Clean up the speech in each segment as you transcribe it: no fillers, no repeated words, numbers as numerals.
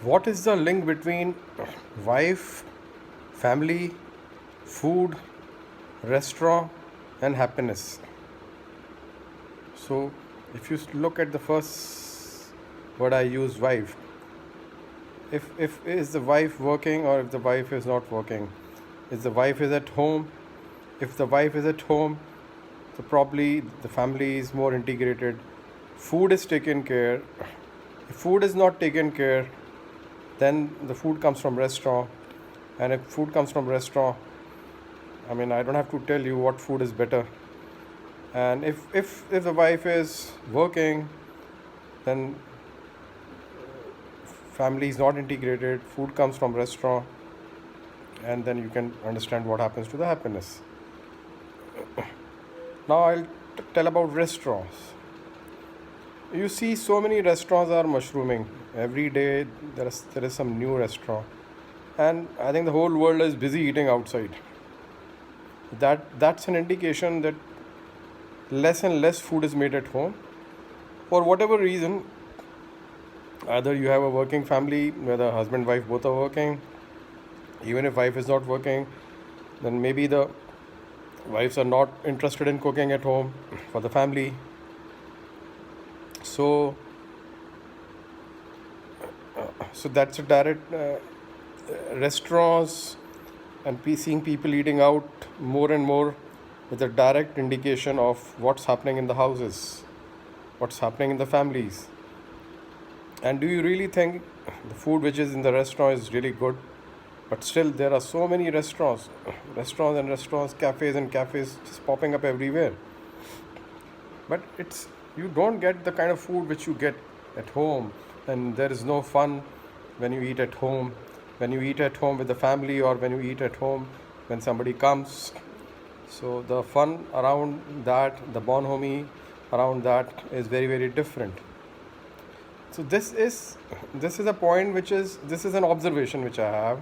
What is the link between wife, family, food, restaurant, and happiness? So, if you look at the first word I use, wife. If is the wife working or if the wife is not working? If the wife is at home, if the wife is at home, so probably the family is more integrated. Food is taken care. If food is not taken care, then the food comes from restaurant, and if food comes from restaurant, I mean, I don't have to tell you what food is better. And if the wife is working, then family is not integrated, food comes from restaurant, and then you can understand what happens to the happiness. Now I'll tell about restaurants. You see, so many restaurants are mushrooming every day. There is some new restaurant, and I think the whole world is busy eating outside. That's an indication that less and less food is made at home for whatever reason. Either you have a working family, whether husband wife both are working. Even if wife is not working, then maybe the wives are not interested in cooking at home for the family. So so that's a direct restaurants and seeing people eating out more and more is a direct indication of what's happening in the houses, what's happening in the families. And do you really think the food which is in the restaurant is really good? But still, there are so many restaurants, restaurants and restaurants, cafes and cafes just popping up everywhere. But it's you don't get the kind of food which you get at home, and there is no fun when you eat at home. When you eat at home with the family, or when you eat at home when somebody comes. So the fun around that, the bonhomie around that is very very different. So this is a point which is this is an observation which I have,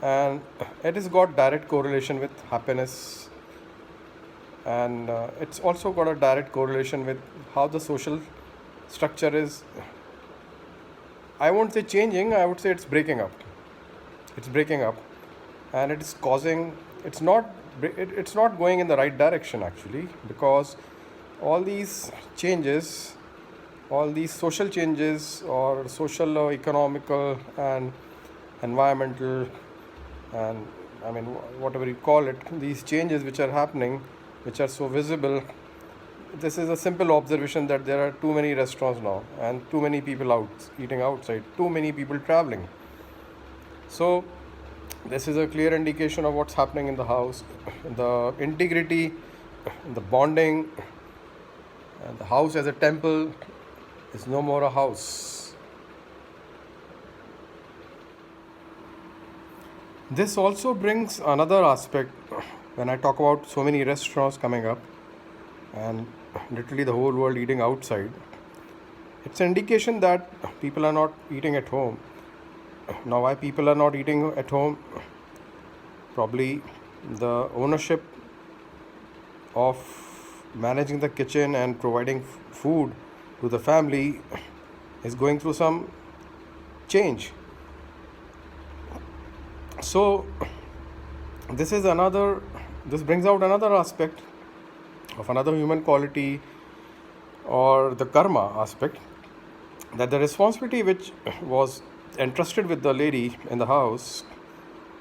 and it has got direct correlation with happiness, and it's also got a direct correlation with how the social structure is. I won't say changing, I would say it's breaking up, and it is causing it's not going in the right direction actually, because all these changes, all these social changes, or social or economical and environmental, and I mean whatever you call it, these changes which are happening, which are so visible. This is a simple observation that there are too many restaurants now, and too many people out eating outside, too many people traveling. So this is a clear indication of what's happening in the house. The integrity, the bonding, and the house as a temple is no more a house. This also brings another aspect when I talk about so many restaurants coming up and literally the whole world eating outside. It's an indication that people are not eating at home. Now, why people are not eating at home? Probably the ownership of managing the kitchen and providing food to the family is going through some change. So this brings out another aspect of another human quality, or the karma aspect, that the responsibility which was entrusted with the lady in the house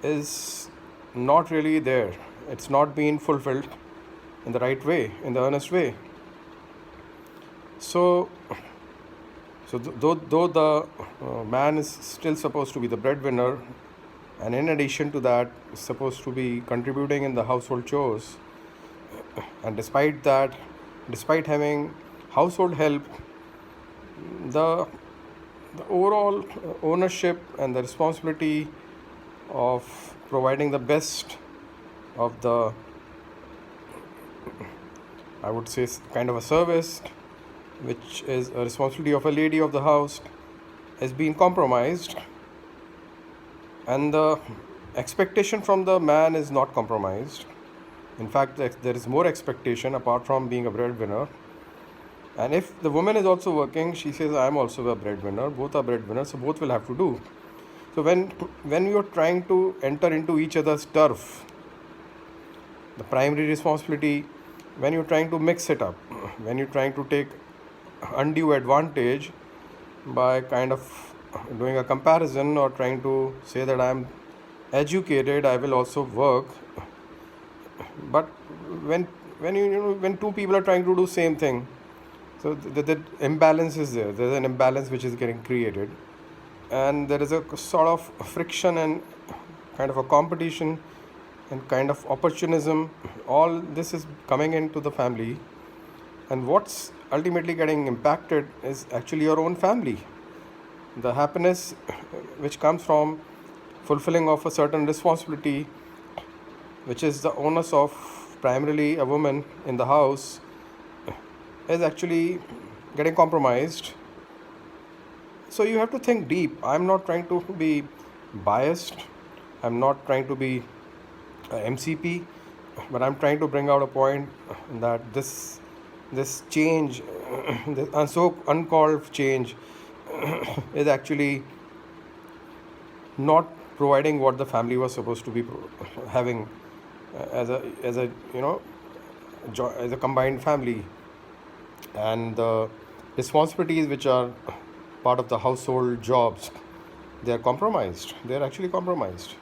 is not really there. It's not being fulfilled in the right way, in the earnest way. So though the man is still supposed to be the breadwinner, and in addition to that is supposed to be contributing in the household chores, and despite that, despite having household help, the the overall ownership and the responsibility of providing the best of the, I would say, kind of a service, which is a responsibility of a lady of the house, has been compromised, and the expectation from the man is not compromised. In fact, there is more expectation apart from being a breadwinner, And if the woman is also working, she says, I am also a breadwinner, both are breadwinners, so both will have to do. So when you're trying to enter into each other's turf, the primary responsibility, when you're trying to mix it up, when you're trying to take undue advantage by kind of doing a comparison or trying to say that I'm educated, I will also work. But when two people are trying to do same thing, so the imbalance is there. There's an imbalance which is getting created, and there is a sort of friction and kind of a competition and kind of opportunism. All this is coming into the family, and what's ultimately getting impacted is actually your own family. The happiness which comes from fulfilling of a certain responsibility, which is the onus of primarily a woman in the house, is actually getting compromised. So you have to think deep. I'm not trying to be biased, I'm not trying to be MCP, but I'm trying to bring out a point that this change, this so uncalled change, is actually not providing what the family was supposed to be having as a as a combined family. And the responsibilities which are part of the household jobs, they are compromised. They are actually compromised.